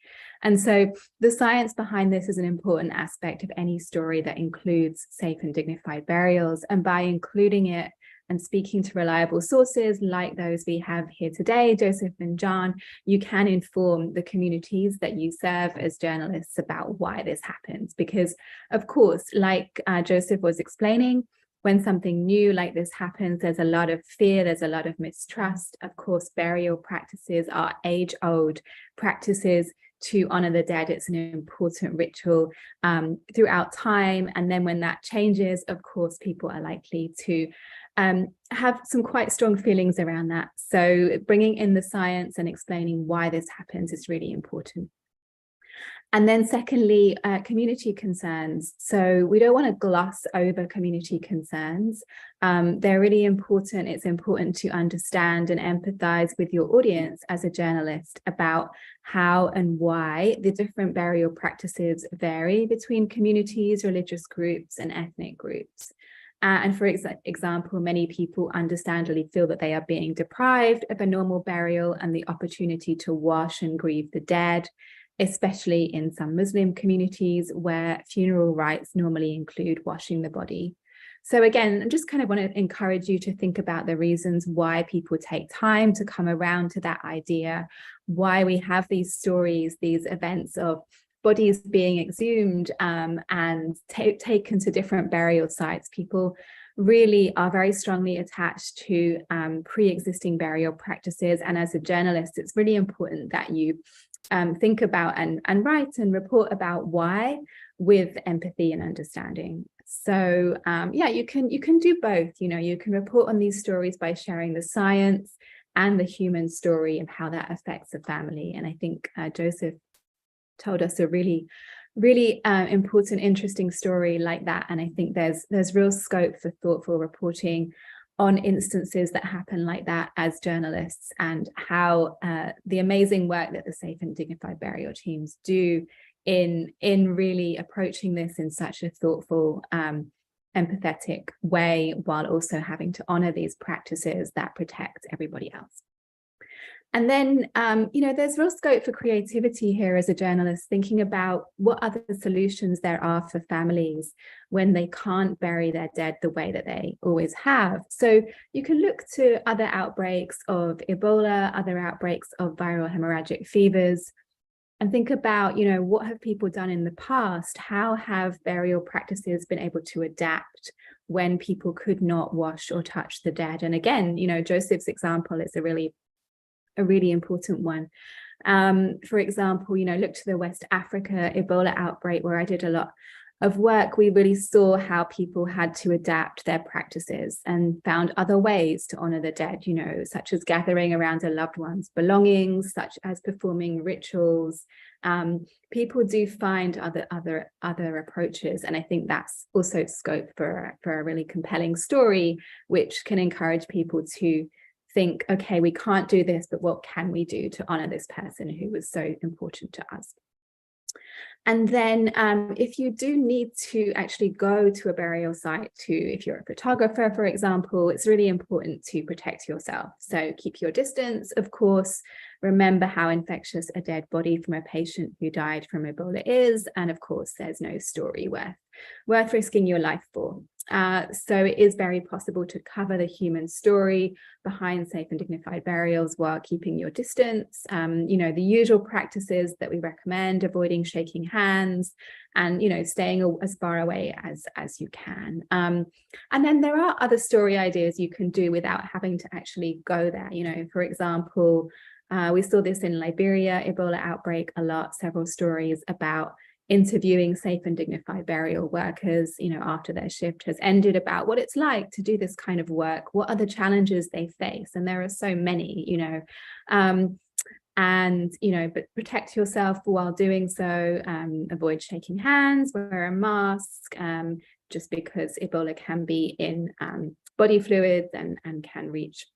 And so the science behind this is an important aspect of any story that includes safe and dignified burials. And by including it and speaking to reliable sources like those we have here today, Joseph and John, you can inform the communities that you serve as journalists about why this happens. Because of course, like Joseph was explaining, when something new like this happens, there's a lot of fear, there's a lot of mistrust. Of course, burial practices are age-old practices to honor the dead. It's an important ritual throughout time. And then when that changes, of course, people are likely to have some quite strong feelings around that. So bringing in the science and explaining why this happens is really important. And then secondly, community concerns. So we don't want to gloss over community concerns. They're really important. It's important to understand and empathize with your audience as a journalist about how and why the different burial practices vary between communities, religious groups, and ethnic groups. And for example, many people understandably feel that they are being deprived of a normal burial and the opportunity to wash and grieve the dead, especially in some Muslim communities where funeral rites normally include washing the body. So again, I just kind of want to encourage you to think about the reasons why people take time to come around to that idea, why we have these stories, these events of bodies being exhumed and taken to different burial sites. People really are very strongly attached to pre-existing burial practices. And as a journalist, it's really important that you think about and write and report about why with empathy and understanding. So yeah, you can do both. You can report on these stories by sharing the science and the human story of how that affects a family. And I think Joseph told us a really important, interesting story like that. And I think there's real scope for thoughtful reporting on instances that happen like that as journalists, and how the amazing work that the Safe and Dignified Burial teams do in really approaching this in such a thoughtful, empathetic way, while also having to honor these practices that protect everybody else. And then, there's real scope for creativity here as a journalist, thinking about what other solutions there are for families when they can't bury their dead the way that they always have. So you can look to other outbreaks of Ebola, other outbreaks of viral hemorrhagic fevers, and think about, what have people done in the past? How have burial practices been able to adapt when people could not wash or touch the dead? And again, Joseph's example is a really important one. For example, look to the West Africa Ebola outbreak, where I did a lot of work. We really saw how people had to adapt their practices and found other ways to honor the dead, such as gathering around a loved one's belongings, such as performing rituals. People do find other approaches, and I think that's also scope for a really compelling story, which can encourage people to think, okay, we can't do this, but what can we do to honor this person who was so important to us? And then if you do need to actually go to a burial site if you're a photographer, for example, it's really important to protect yourself. So keep your distance, of course. Remember how infectious a dead body from a patient who died from Ebola is. And of course, there's no story worth risking your life for. So it is very possible to cover the human story behind safe and dignified burials while keeping your distance. The usual practices that we recommend: avoiding shaking hands, and staying as far away as you can. And then there are other story ideas you can do without having to actually go there. For example, we saw this in Liberia Ebola outbreak a lot. Several stories about interviewing safe and dignified burial workers, after their shift has ended, about what it's like to do this kind of work, what are the challenges they face, and there are so many, but protect yourself while doing so. Avoid shaking hands, wear a mask, just because Ebola can be in body fluids and can reach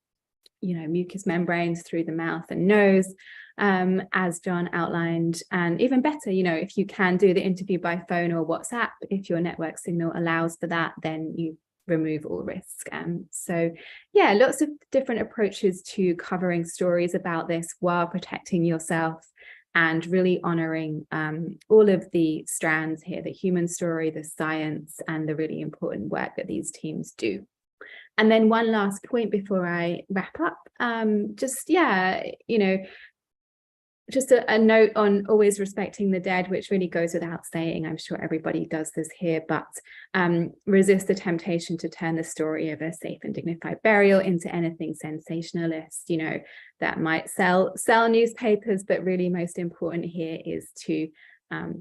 mucous membranes through the mouth and nose, as John outlined. And even better, if you can do the interview by phone or WhatsApp, if your network signal allows for that, then you remove all risk. So yeah, lots of different approaches to covering stories about this while protecting yourself and really honoring all of the strands here: the human story, the science, and the really important work that these teams do. And then one last point before I wrap up, just a note on always respecting the dead, which really goes without saying. I'm sure everybody does this here, but resist the temptation to turn the story of a safe and dignified burial into anything sensationalist, that might sell newspapers. But really most important here is to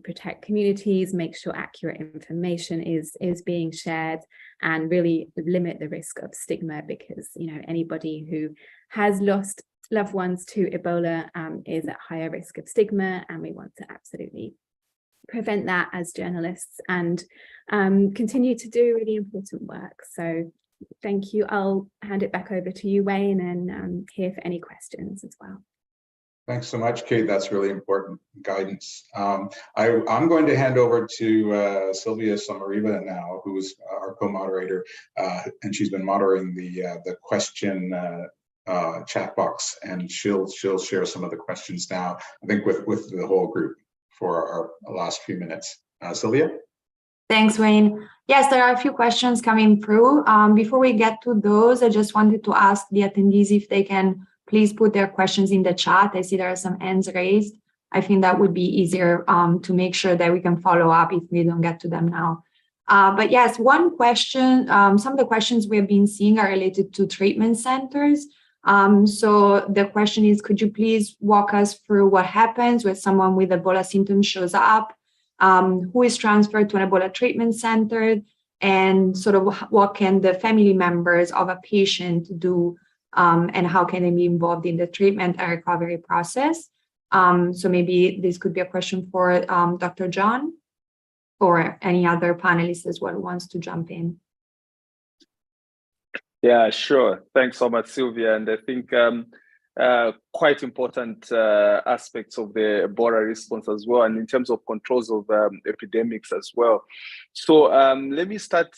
protect communities, make sure accurate information is being shared, and really limit the risk of stigma, because anybody who has lost loved ones to Ebola is at higher risk of stigma, and we want to absolutely prevent that as journalists and continue to do really important work. So thank you. I'll hand it back over to you, Wayne, and here for any questions as well. Thanks so much, Kate. That's really important guidance. I'm going to hand over to Sylvia Samariva now, who's our co-moderator, and she's been moderating the question chat box, and she'll share some of the questions now, I think, with the whole group for our last few minutes. Sylvia? Thanks, Wayne. Yes, there are a few questions coming through. Before we get to those, I just wanted to ask the attendees if they can please put their questions in the chat. I see there are some hands raised. I think that would be easier to make sure that we can follow up if we don't get to them now. But yes, one question, some of the questions we have been seeing are related to treatment centers. So the question is, could you please walk us through what happens when someone with Ebola symptoms shows up, who is transferred to an Ebola treatment center, and sort of what can the family members of a patient do, and how can they be involved in the treatment and recovery process? So maybe this could be a question for Dr. John or any other panelist as well who wants to jump in. Yeah, sure. Thanks so much, Sylvia. And I think quite important aspects of the Ebola response as well, and in terms of controls of epidemics as well. So let me start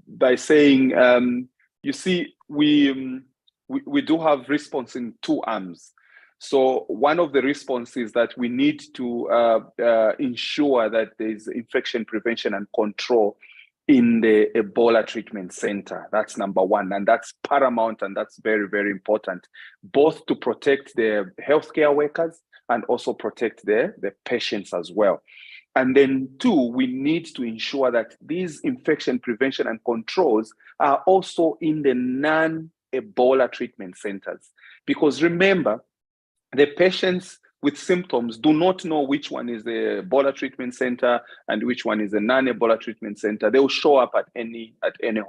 by saying, you see, we do have response in two arms. So one of the responses that we need to ensure that there is infection prevention and control in the Ebola treatment center. That's number one, and that's paramount, and that's very, very important, both to protect the healthcare workers and also protect the patients as well. And then two, we need to ensure that these infection prevention and controls are also in the non-Ebola treatment centers. Because remember, the patients with symptoms do not know which one is the Ebola treatment center and which one is the non-Ebola treatment center. They will show up at any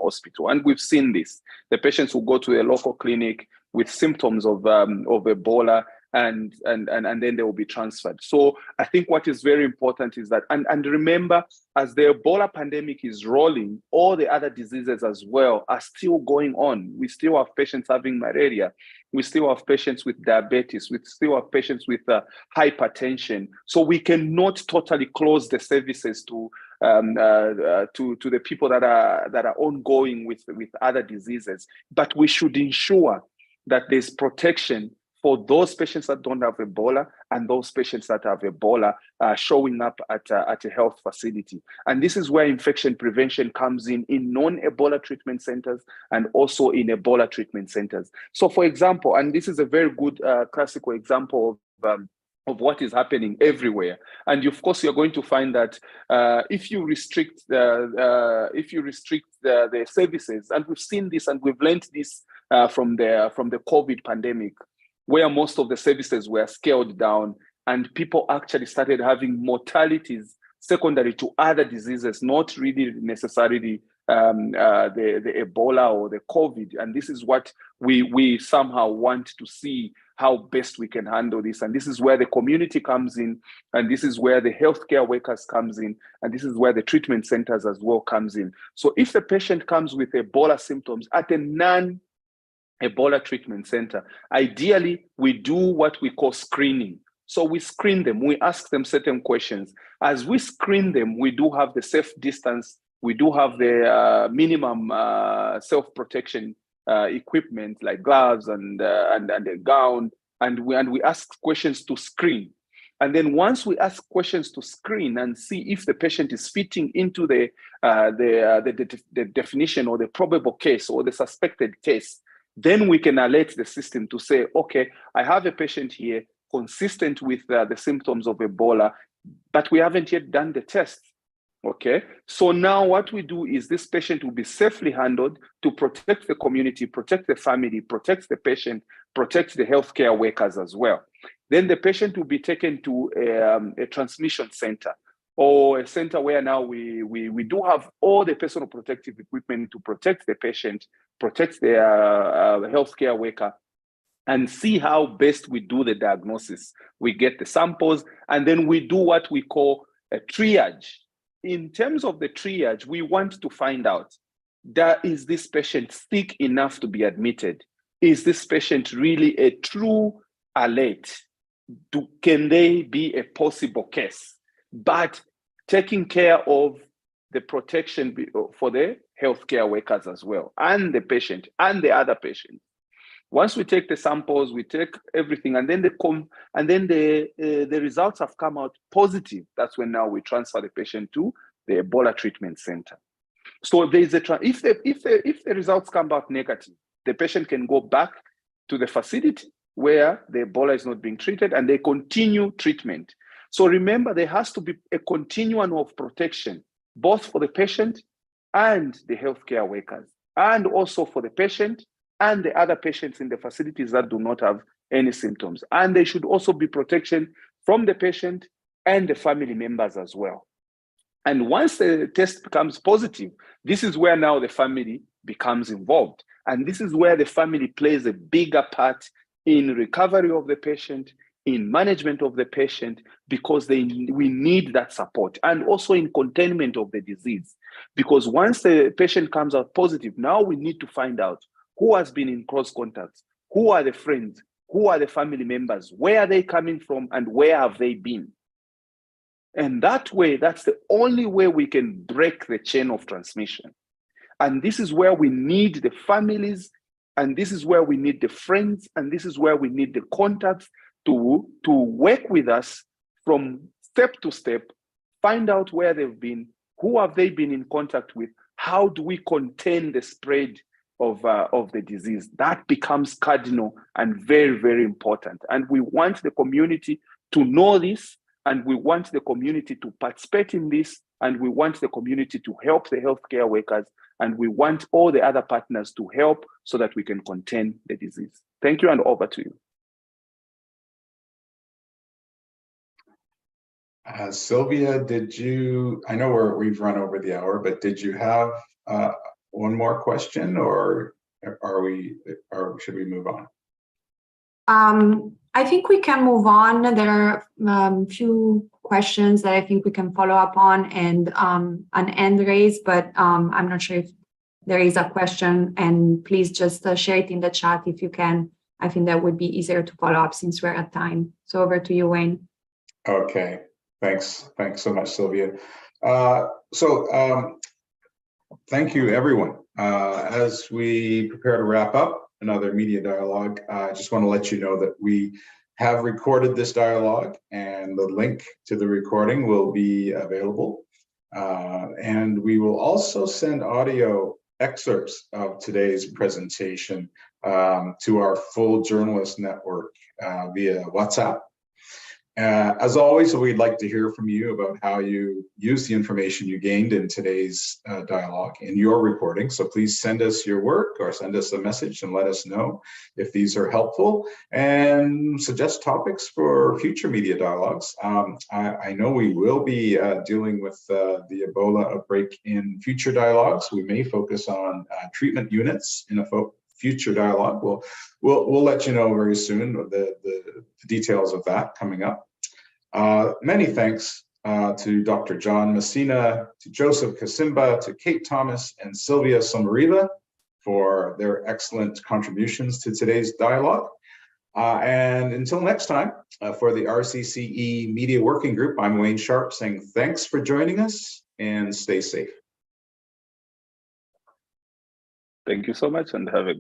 hospital, and we've seen this. The patients will go to a local clinic with symptoms of Ebola, and then they will be transferred. So I think what is very important is that, and remember, as the Ebola pandemic is rolling, all the other diseases as well are still going on. We still have patients having malaria. We still have patients with diabetes. We still have patients with hypertension. So we cannot totally close the services to the people that are ongoing with other diseases. But we should ensure that there's protection for those patients that don't have Ebola and those patients that have Ebola showing up at a health facility. And this is where infection prevention comes in non-Ebola treatment centers and also in Ebola treatment centers. So for example, and this is a very good classical example of what is happening everywhere. And of course, you're going to find that if you restrict the services, and we've seen this and we've learned this from the COVID pandemic, where most of the services were scaled down and people actually started having mortalities secondary to other diseases, not really necessarily the Ebola or the COVID. And this is what we somehow want to see, how best we can handle this. And this is where the community comes in, and this is where the healthcare workers comes in, and this is where the treatment centers as well comes in. So if the patient comes with Ebola symptoms at a non-Ebola treatment center, ideally we do what we call screening. So we screen them, we ask them certain questions. As we screen them, we do have the safe distance, we do have the minimum self-protection equipment like gloves and a gown, and we ask questions to screen. And then once we ask questions to screen and see if the patient is fitting into the definition or the probable case or the suspected case, then we can alert the system to say, okay, I have a patient here consistent with the symptoms of Ebola, but we haven't yet done the test. Okay, so now what we do is this patient will be safely handled to protect the community, protect the family, protect the patient, protect the healthcare workers as well. Then the patient will be taken to a transmission center, or a center where now we do have all the personal protective equipment to protect the patient, protect the healthcare worker, and see how best we do the diagnosis. We get the samples, and then we do what we call a triage. In terms of the triage, we want to find out that is this patient sick enough to be admitted? Is this patient really a true alert? Can they be a possible case? But taking care of the protection for the healthcare workers as well, and the patient and the other patient. Once we take the samples, we take everything, and then the results have come out positive. That's when now we transfer the patient to the Ebola treatment center. So there is if the results come back negative, the patient can go back to the facility where the Ebola is not being treated, and they continue treatment. So remember, there has to be a continuum of protection, both for the patient and the healthcare workers, and also for the patient and the other patients in the facilities that do not have any symptoms. And there should also be protection from the patient and the family members as well. And once the test becomes positive, this is where now the family becomes involved. And this is where the family plays a bigger part in recovery of the patient, in management of the patient, because we need that support, and also in containment of the disease. Because once the patient comes out positive, now we need to find out who has been in close contact, who are the friends, who are the family members, where are they coming from, and where have they been? And that way, that's the only way we can break the chain of transmission. And this is where we need the families, and this is where we need the friends, and this is where we need the contacts to work with us from step to step, find out where they've been, who have they been in contact with, how do we contain the spread of the disease. That becomes cardinal and very, very important. And we want the community to know this, and we want the community to participate in this, and we want the community to help the healthcare workers, and we want all the other partners to help so that we can contain the disease. Thank you, and over to you. Sylvia, did you, I know we've run over the hour, but did you have one more question, or should we move on? I think we can move on. There are a few questions that I think we can follow up on, and an end raised, but I'm not sure if there is a question, and please just share it in the chat if you can. I think that would be easier to follow up since we're at time. So over to you, Wayne. Okay, thanks so much, Sylvia. Thank you, everyone. As we prepare to wrap up another media dialogue, I just want to let you know that we have recorded this dialogue, and the link to the recording will be available. And we will also send audio excerpts of today's presentation to our full journalist network via WhatsApp. As always, we'd like to hear from you about how you use the information you gained in today's dialogue in your reporting. So please send us your work or send us a message and let us know if these are helpful, and suggest topics for future media dialogues. I know we will be dealing with the Ebola outbreak in future dialogues. We may focus on treatment units in a future dialogue. We'll let you know very soon the details of that coming up. Many thanks to Dr. John Messina, to Joseph Kasimba, to Kate Thomas, and Sylvia Somariva for their excellent contributions to today's dialogue. And until next time, for the RCCE Media Working Group, I'm Wayne Sharp saying thanks for joining us, and stay safe. Thank you so much, and have a